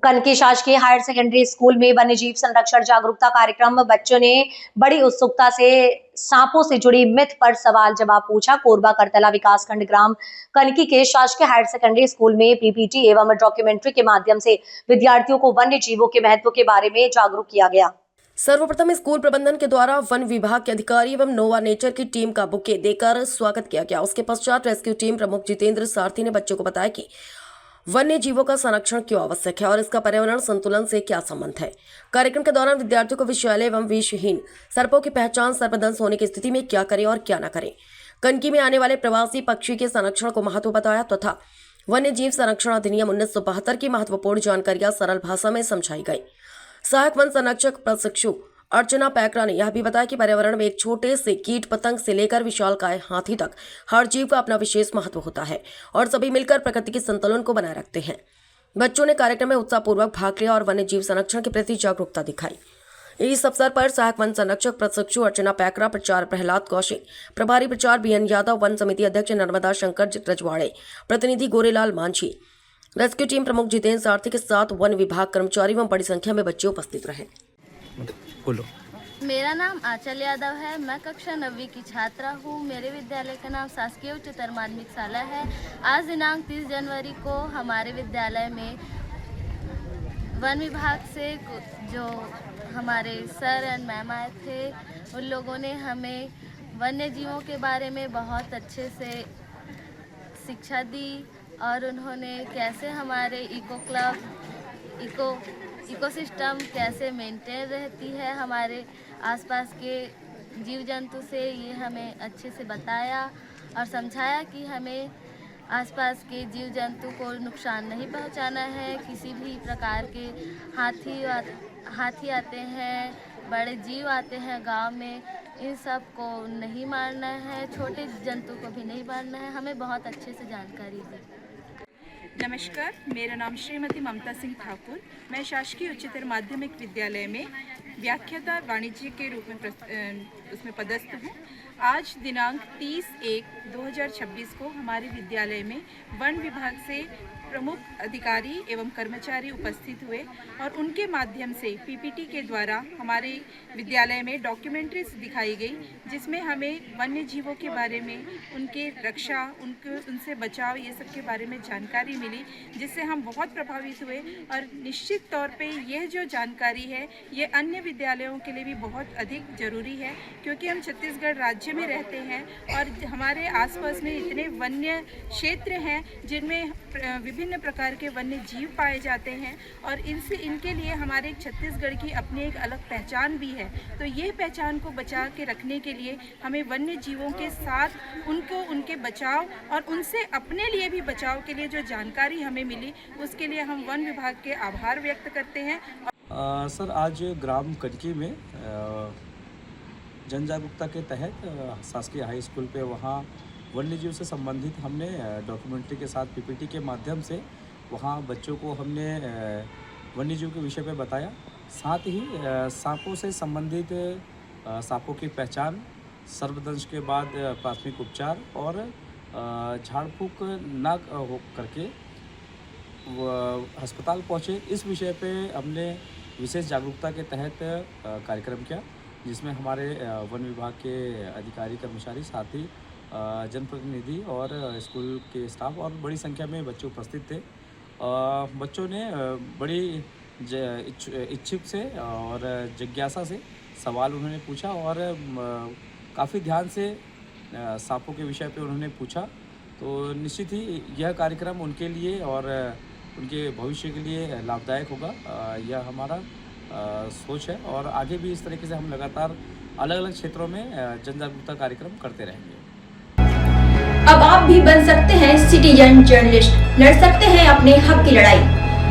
कनकी शासकीय higher secondary school में वन्यजीव संरक्षण जागरूकता कार्यक्रम। बच्चों ने बड़ी उत्सुकता से सांपों से जुड़ी मिथ पर सवाल जवाब पूछा। कोरबा करतला विकासखंड ग्राम कनकी के शासकीय हायर सेकेंडरी स्कूल में पीपीटी एवं डॉक्यूमेंट्री के माध्यम से विद्यार्थियों को वन्य जीवों के महत्व के बारे में जागरूक किया गया। सर्वप्रथम स्कूल प्रबंधन के द्वारा वन विभाग के अधिकारी एवं नोवा नेचर की टीम का बुके देकर स्वागत किया गया। उसके पश्चात रेस्क्यू टीम प्रमुख जितेंद्र सारथी ने बच्चों को बताया कि वन्य जीवों का संरक्षण क्यों आवश्यक है और इसका पर्यावरण संतुलन से क्या संबंध है। कार्यक्रम के दौरान विद्यार्थियों को विषैले एवं विषहीन सर्पों की पहचान, सर्पदंश होने की स्थिति में क्या करें और क्या न करें, कनकी में आने वाले प्रवासी पक्षी के संरक्षण को महत्व बताया तथा वन्य जीव संरक्षण अधिनियम 1972 की महत्वपूर्ण जानकारियां सरल भाषा में समझाई गई। सहायक वन संरक्षक प्रशिक्षु अर्चना पैकरा ने यह भी बताया कि पर्यावरण में एक छोटे से कीट पतंग से लेकर विशालकाय हाथी तक हर जीव का अपना विशेष महत्व होता है और सभी मिलकर प्रकृति के संतुलन को बनाए रखते हैं। बच्चों ने कार्यक्रम में उत्साहपूर्वक भाग लिया और वन्य जीव संरक्षण के प्रति जागरूकता दिखाई। इस अवसर पर सहायक वन संरक्षक प्रशिक्षु अर्चना पैकरा, प्रचार प्रहलाद कौशिक, प्रभारी प्रचार बीएन यादव, वन समिति अध्यक्ष नर्मदा शंकर रजवाड़े, प्रतिनिधि गोरेलाल मांझी, रेस्क्यू टीम प्रमुख जितेंद्र सारथी के साथ वन विभाग कर्मचारी एवं बड़ी संख्या में बच्चे उपस्थित रहे। बोलो। मेरा नाम आंचल यादव है। मैं कक्षा 9वीं की छात्रा हूँ। मेरे विद्यालय का नाम शासकीय उच्चतर माध्यमिक शाला है। आज दिनांक 30 जनवरी को हमारे विद्यालय में वन विभाग से जो हमारे सर एंड मैम आए थे, उन लोगों ने हमें वन्य जीवों के बारे में बहुत अच्छे से शिक्षा दी और उन्होंने कैसे हमारे इको क्लब इकोसिस्टम कैसे मेंटेन रहती है हमारे आसपास के जीव जंतु से, ये हमें अच्छे से बताया और समझाया कि हमें आसपास के जीव जंतु को नुकसान नहीं पहुंचाना है। किसी भी प्रकार के हाथी आते हैं, बड़े जीव आते हैं गांव में, इन सब को नहीं मारना है, छोटे जंतु को भी नहीं मारना है। हमें बहुत अच्छे से जानकारी दी। नमस्कार, मेरा नाम श्रीमती ममता सिंह ठाकुर। मैं शासकीय उच्चतर माध्यमिक विद्यालय में व्याख्याता वाणिज्य के रूप में उसमें पदस्थ हूँ। आज दिनांक 30/1/2026 को हमारे विद्यालय में वन विभाग से प्रमुख अधिकारी एवं कर्मचारी उपस्थित हुए और उनके माध्यम से पीपीटी के द्वारा हमारे विद्यालय में डॉक्यूमेंट्रीज दिखाई गई, जिसमें हमें वन्य जीवों के बारे में, उनके रक्षा, उनसे बचाव, ये सब के बारे में जानकारी मिली, जिससे हम बहुत प्रभावित हुए। और निश्चित तौर पे यह जो जानकारी है ये अन्य विद्यालयों के लिए भी बहुत अधिक ज़रूरी है, क्योंकि हम छत्तीसगढ़ राज्य में रहते हैं और हमारे आसपास में इतने वन्य क्षेत्र हैं जिनमें विभिन्न प्रकार के वन्य जीव पाए जाते हैं और इनके लिए हमारे छत्तीसगढ़ की अपनी एक अलग पहचान भी है। तो ये पहचान को बचा के रखने के लिए हमें वन्य जीवों के साथ उनके बचाव और उनसे अपने लिए भी बचाव के लिए जो जानकारी हमें मिली, उसके लिए हम वन विभाग के आभार व्यक्त करते हैं। सर, आज ग्राम कनकी में जन जागरूकता के तहत शासकीय हाई स्कूल पे वहाँ वन्यजीव से संबंधित हमने डॉक्यूमेंट्री के साथ पीपीटी के माध्यम से वहाँ बच्चों को हमने वन्यजीव के विषय पे बताया। साथ ही सांपों से संबंधित सांपों की पहचान, सर्पदंश के बाद प्राथमिक उपचार और झाड़ फूक ना हो करके अस्पताल पहुँचे, इस विषय पे हमने विशेष जागरूकता के तहत कार्यक्रम किया, जिसमें हमारे वन विभाग के अधिकारी कर्मचारी, साथ ही जनप्रतिनिधि और स्कूल के स्टाफ और बड़ी संख्या में बच्चे उपस्थित थे। बच्चों ने बड़ी इच्छुक से और जिज्ञासा से सवाल उन्होंने पूछा और काफ़ी ध्यान से सांपों के विषय पे उन्होंने पूछा। तो निश्चित ही यह कार्यक्रम उनके लिए और उनके भविष्य के लिए लाभदायक होगा, यह हमारा सोच है और आगे भी इस तरीके से हम लगातार अलग अलग क्षेत्रों में जन जागरूकता कार्यक्रम करते रहेंगे। अब आप भी बन सकते हैं सिटीजन जर्नलिस्ट, लड़ सकते हैं अपने हक की लड़ाई।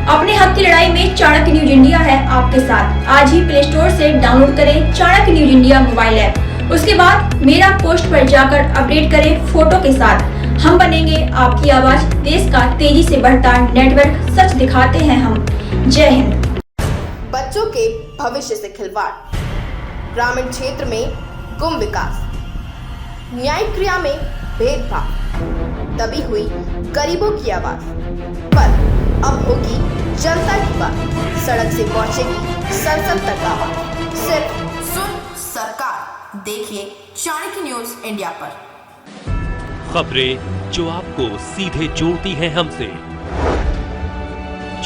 अपने हक की लड़ाई में चाणक्य न्यूज इंडिया है आपके साथ। आज ही प्ले स्टोर से डाउनलोड करें Chanakya news India mobile app. उसके बाद मेरा पोस्ट पर जाकर अपडेट करें फोटो के साथ। हम बनेंगे आपकी आवाज, देश का तेजी से बढ़ता नेटवर्क, सच दिखाते हैं हम। जय हिंद। बच्चों के भविष्य से खिलवाड़, ग्रामीण क्षेत्र में गुम विकास, न्यायिक क्रिया में भेदभाव, दबी हुई गरीबों की आवाज पर अब होगी जनता की बात, सड़क से पहुंचेगी संसद तक आवाज। सिर्फ सुन सरकार, देखिए चाणक्य न्यूज इंडिया पर। खबरें जो आपको सीधे जोड़ती हैं हमसे,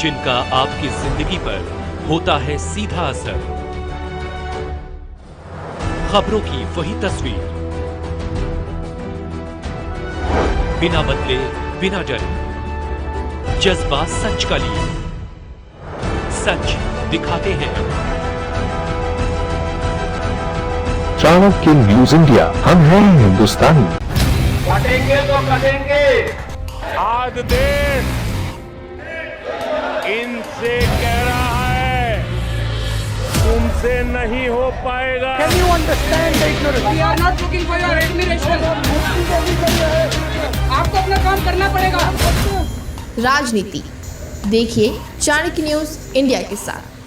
जिनका आपकी जिंदगी पर होता है सीधा असर। खबरों की वही तस्वीर, बिना बदले बिना डरे, जज्बा सच का लिए, सच दिखाते हैं। चाणक्य न्यूज इंडिया, हम हैं हिंदुस्तानी। कटेंगे तो कटेंगे। आज देश इनसे कह रहा है तुमसे नहीं हो पाएगा। Can you understand the ignorance? We are not looking for your admiration. आपको अपना काम करना पड़ेगा। राजनीति देखिए चाणक्य न्यूज इंडिया के साथ।